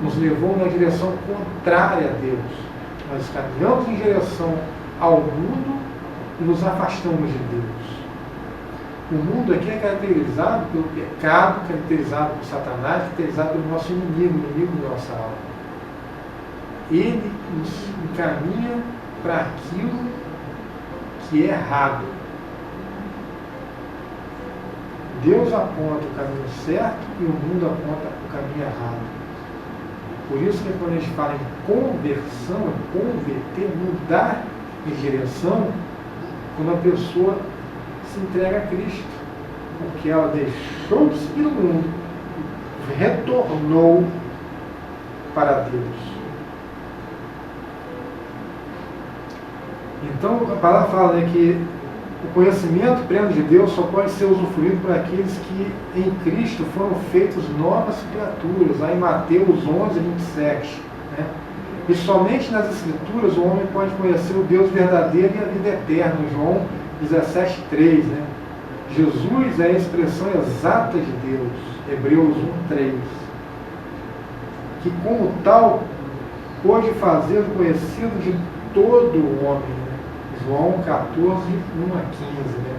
Nos levou na direção contrária a Deus. Nós caminhamos em direção ao mundo e nos afastamos de Deus. O mundo aqui é caracterizado pelo pecado, caracterizado por Satanás, caracterizado pelo nosso inimigo, o inimigo da nossa alma. Ele nos encaminha para aquilo que é errado. Deus aponta o caminho certo e o mundo aponta o caminho errado. Por isso que quando a gente fala em conversão, converter, mudar de direção, quando a pessoa se entrega a Cristo, porque ela deixou de seguir o mundo, retornou para Deus. Então a palavra fala, né, que o conhecimento pleno de Deus só pode ser usufruído por aqueles que em Cristo foram feitos novas criaturas, lá em Mateus 11, 27. Né? E somente nas Escrituras o homem pode conhecer o Deus verdadeiro e a vida eterna, João 17, 3. Né? Jesus é a expressão exata de Deus, Hebreus 1, 3. Que como tal pode fazer conhecido de todo o homem. Né? João 14, 1 a 15. Né?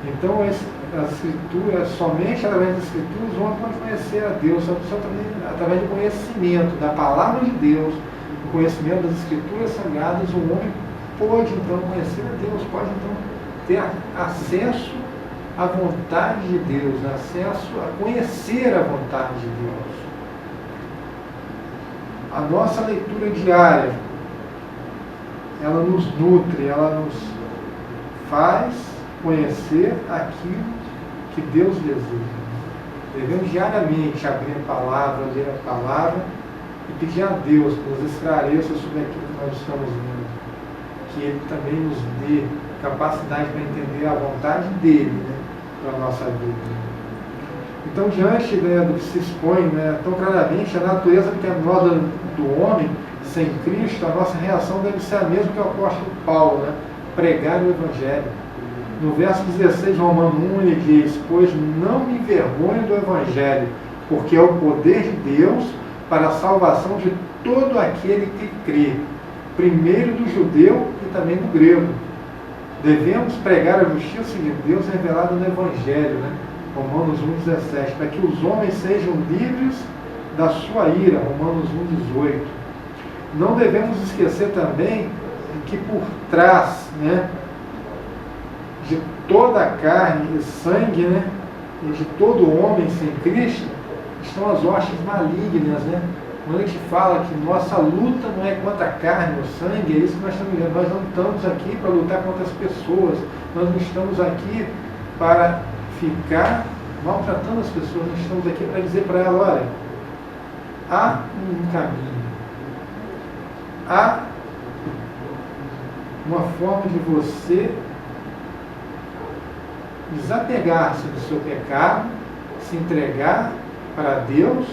Então, as Escrituras, somente através das Escrituras, o homem pode conhecer a Deus, só através do conhecimento da palavra de Deus, do conhecimento das Escrituras sagradas, o homem pode então conhecer a Deus, pode então ter acesso à vontade de Deus, acesso a conhecer a vontade de Deus. A nossa leitura diária, ela nos nutre, ela nos faz conhecer aquilo que Deus deseja. Devemos diariamente abrir a palavra, ler a palavra e pedir a Deus que nos esclareça sobre aquilo que nós estamos vendo. Que Ele também nos dê capacidade para entender a vontade dEle, né, para a nossa vida. Então, diante, né, do que se expõe, né, tão claramente, a natureza pecaminosa do homem, sem Cristo, a nossa reação deve ser a mesma que o apóstolo Paulo, né, pregar o Evangelho. No verso 16 de Romanos 1, ele diz: pois não me envergonho do Evangelho, porque é o poder de Deus para a salvação de todo aquele que crê, primeiro do judeu e também do grego. Devemos pregar a justiça de Deus revelada no Evangelho, né? Romanos 1,17, para que os homens sejam livres da sua ira, Romanos 1,18. Não devemos esquecer também que por trás, né, de toda a carne e sangue, né, e de todo homem sem Cristo, estão as hostes malignas, né, Quando a gente fala que nossa luta não é contra a carne ou sangue, é isso que nós estamos vendo. Nós não estamos aqui para lutar contra as pessoas. Nós não estamos aqui para ficar maltratando as pessoas. Nós estamos aqui para dizer para ela, olha, há um caminho. Há uma forma de você desapegar-se do seu pecado, se entregar para Deus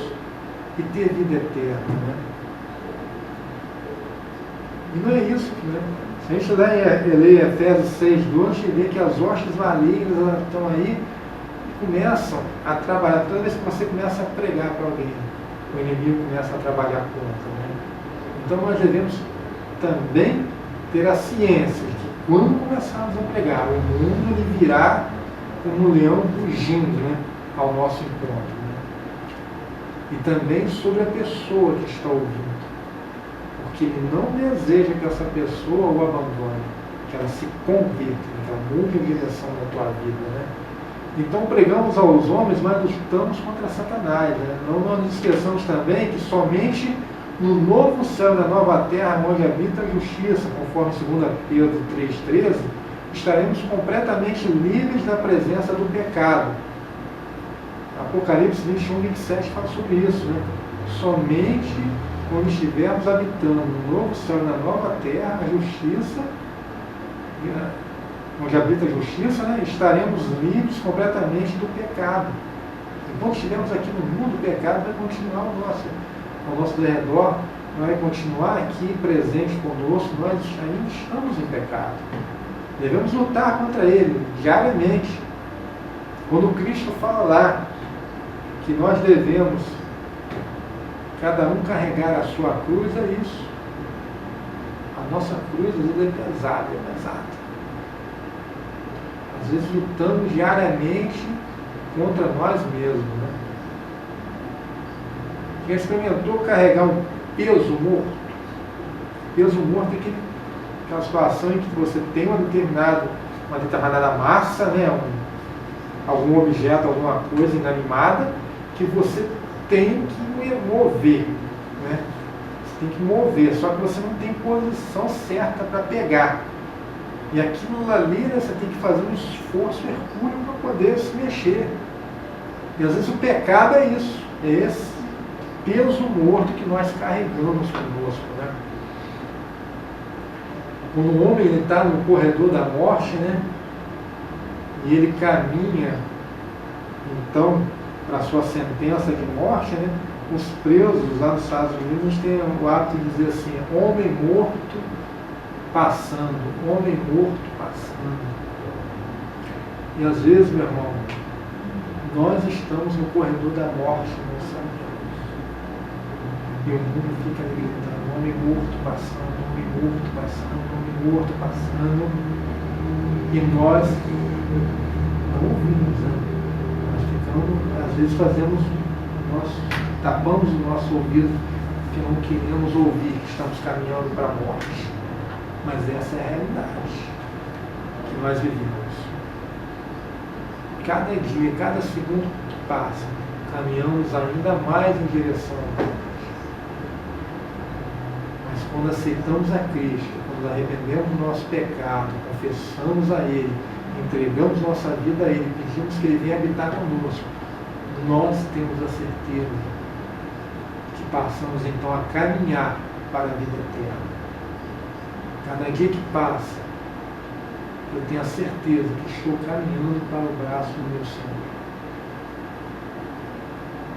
e ter vida eterna. Né? E não é isso, né? Se a gente ler Efésios 6:2, a gente vê que as hostes malignas estão aí e começam a trabalhar. Toda vez que você começa a pregar para alguém, o inimigo começa a trabalhar contra. Né? Então nós devemos também ter a ciência de que quando começarmos a pregar, o mundo ele virá como um leão fugindo, né, ao nosso encontro. Né? E também sobre a pessoa que está ouvindo. Porque ele não deseja que essa pessoa o abandone, que ela se converta, que ela mude a direção da tua vida. Né? Então pregamos aos homens, mas lutamos contra Satanás. Né? Não nos esqueçamos também que somente no novo céu e na nova terra, onde habita a justiça, conforme 2 Pedro 3,13, estaremos completamente livres da presença do pecado. Apocalipse 21:27 fala sobre isso. Né? Somente quando estivermos habitando no novo céu e na nova terra, a justiça, onde habita a justiça, né, estaremos livres completamente do pecado. Enquanto estivermos aqui no mundo, o pecado vai continuar ao nosso redor, vai continuar aqui presente conosco, nós ainda estamos em pecado. Devemos lutar contra ele diariamente. Quando Cristo fala lá que nós devemos cada um carregar a sua cruz, é isso. A nossa cruz às vezes é pesada, Às vezes lutamos diariamente contra nós mesmos. Né? Quem experimentou carregar um peso morto? Peso morto é aquela situação em que você tem uma determinada massa, né? Algum objeto, alguma coisa inanimada, que você tem que mover. Né? Você tem que mover, só que você não tem posição certa para pegar. E aquilo ali, né, você tem que fazer um esforço hercúleo para poder se mexer. E às vezes o pecado é isso, é esse peso morto que nós carregamos conosco. Né? Quando o homem está no corredor da morte, né, e ele caminha, então, para a sua sentença de morte, né, os presos lá nos Estados Unidos têm o hábito de dizer assim, homem morto passando, homem morto passando. E às vezes, meu irmão, nós estamos no corredor da morte, não sabemos. E o mundo fica gritando, homem morto passando, homem morto passando, homem morto passando. E nós não ouvimos, né? Nós ficamos, às vezes tapamos o nosso ouvido, porque não queremos ouvir que estamos caminhando para a morte. Mas essa é a realidade que nós vivemos. Cada dia, cada segundo que passa, caminhamos ainda mais em direção à morte. Mas quando aceitamos a Cristo, quando arrependemos do nosso pecado, confessamos a Ele, entregamos nossa vida a Ele, pedimos que Ele venha habitar conosco, nós temos a certeza que passamos então a caminhar para a vida eterna. Cada dia que passa, eu tenho a certeza que estou caminhando para o braço do meu Senhor.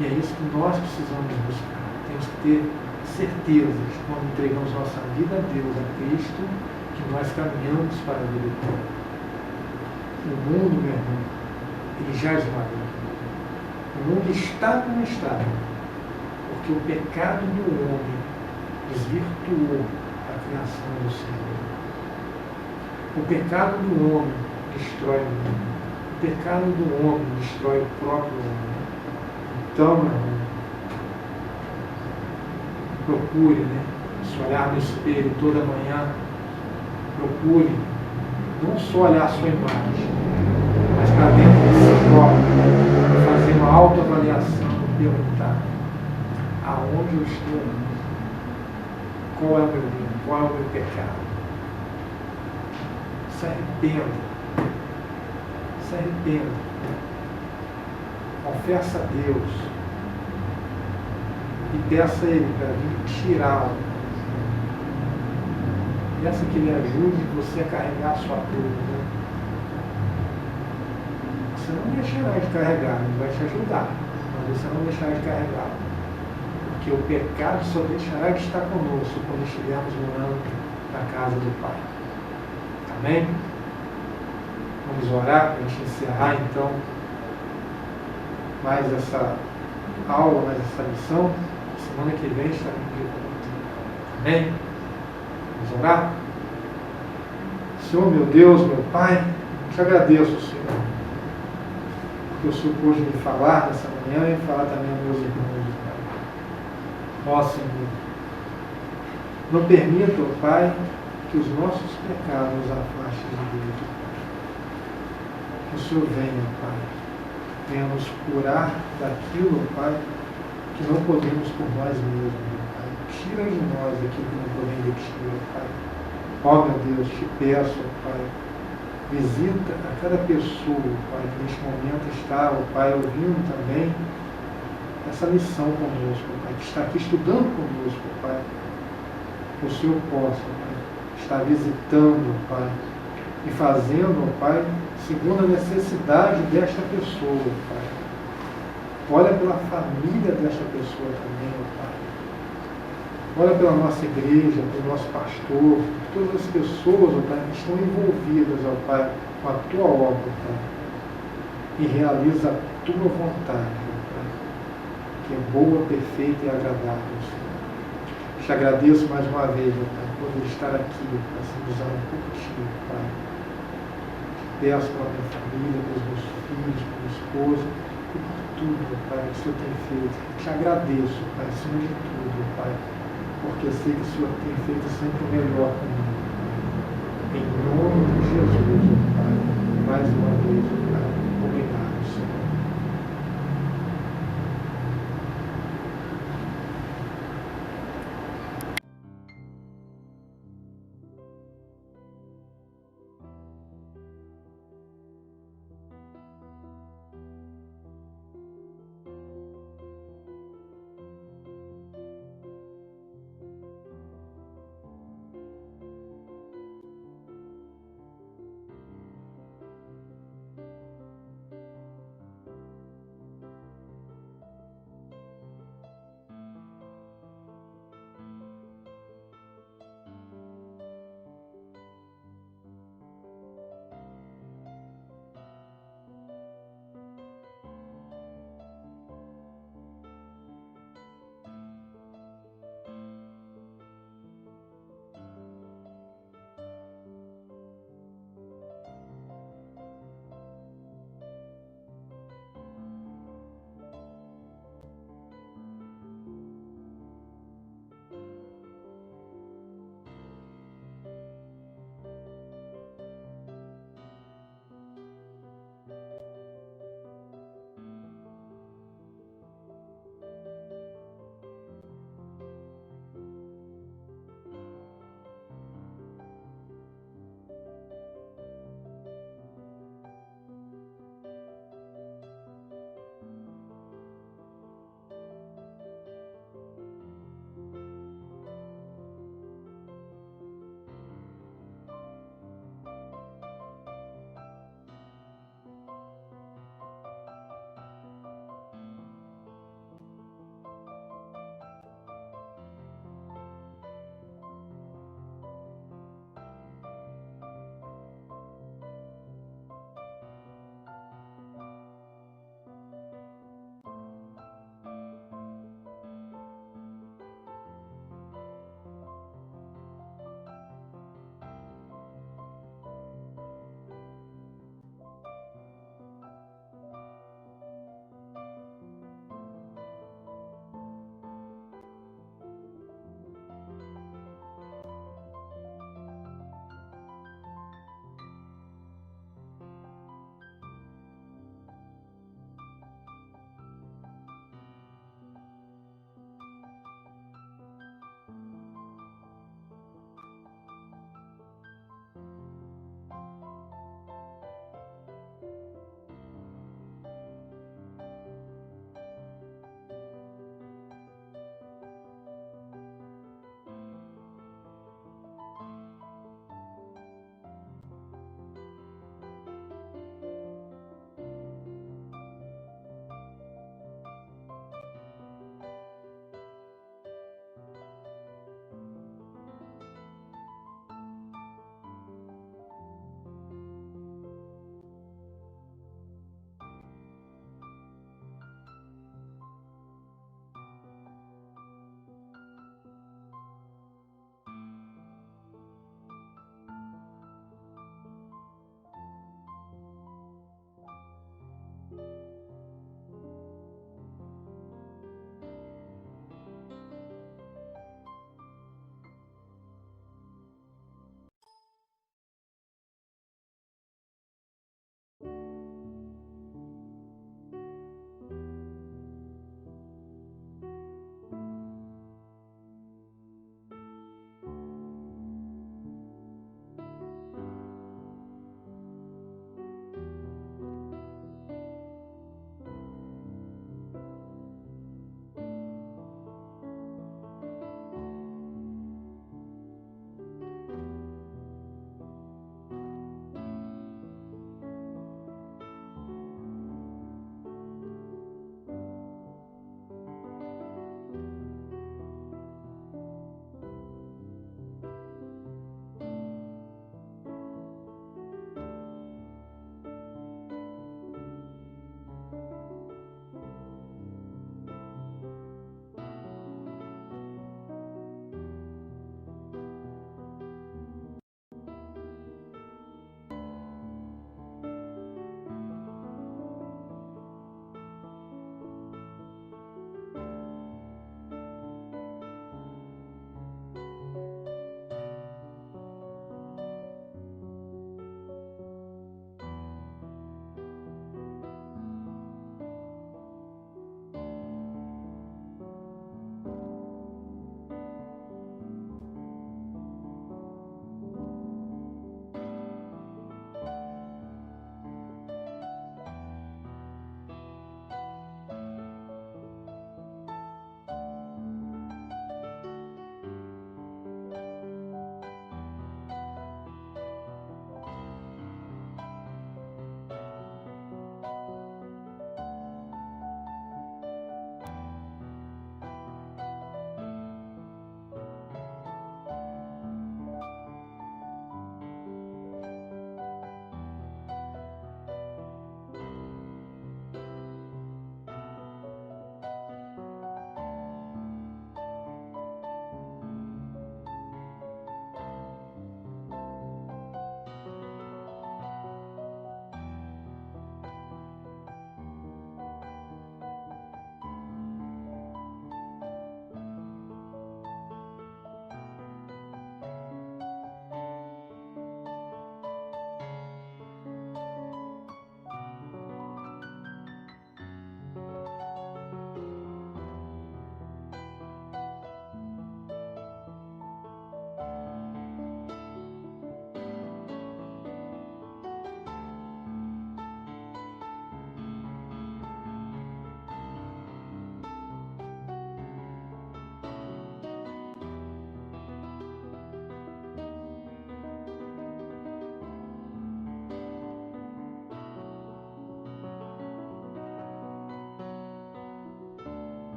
E é isso que nós precisamos buscar. Temos que ter certeza que quando entregamos nossa vida a Deus, a Cristo, que nós caminhamos para a vida eterna. O mundo, meu irmão, ele já esmagou. O mundo está como está, porque o pecado do homem desvirtuou a criação do Senhor. O pecado do homem destrói o mundo. O pecado do homem destrói o próprio homem. Então, meu irmão, procure, né, se olhar no espelho toda manhã, procure não só olhar a sua imagem, mas para dentro de si próprio, fazer uma autoavaliação e perguntar: aonde eu estou indo, qual é o meu rumo, qual é o meu pecado. Se arrependa, se arrependa, confessa a Deus e peça a Ele para vir tirá-lo. Peça que Ele ajude você a carregar a sua cruz. Você não deixará de carregar, Ele vai te ajudar, mas você não deixará de carregar. Porque o pecado só deixará de estar conosco quando estivermos morando na casa do Pai. Amém? Vamos orar para a gente encerrar então mais essa aula, mais essa lição. Semana que vem estaremos de volta. Amém? Vamos orar? Senhor, meu Deus, meu Pai, te agradeço, Senhor, porque o Senhor pôde me falar nessa manhã e falar também aos meus irmãos, Pai. Ó Senhor, não permita, ó Pai, que os nossos pecados nos afastem de Deus, Pai. Que o Senhor venha, Pai, venha nos curar daquilo, Pai, que não podemos por nós mesmos, Pai. Tira de nós aquilo que não podemos de Ti, Pai. Ó meu Deus, te peço, Pai, visita a cada pessoa, Pai, que neste momento está, ó Pai, ouvindo também essa lição conosco, Pai, que está aqui estudando conosco, Pai. Que o Senhor possa, Pai, estar visitando, Pai, e fazendo, Pai, segundo a necessidade desta pessoa, Pai. Olha pela família desta pessoa também, Pai. Olha pela nossa igreja, pelo nosso pastor, por todas as pessoas, Pai, que estão envolvidas, Pai, com a Tua obra, Pai. E realiza a Tua vontade, Pai, que é boa, perfeita e agradável, Senhor. Te agradeço mais uma vez, Pai, por estar aqui, para ser usado por Ti, Pai. Peço pela minha família, pelos meus filhos, pela minha esposa, e por tudo, Pai, que o Senhor tem feito. Te agradeço, Pai, acima de tudo, Pai, porque eu sei que o Senhor tem feito sempre o melhor comigo. Em nome de Jesus.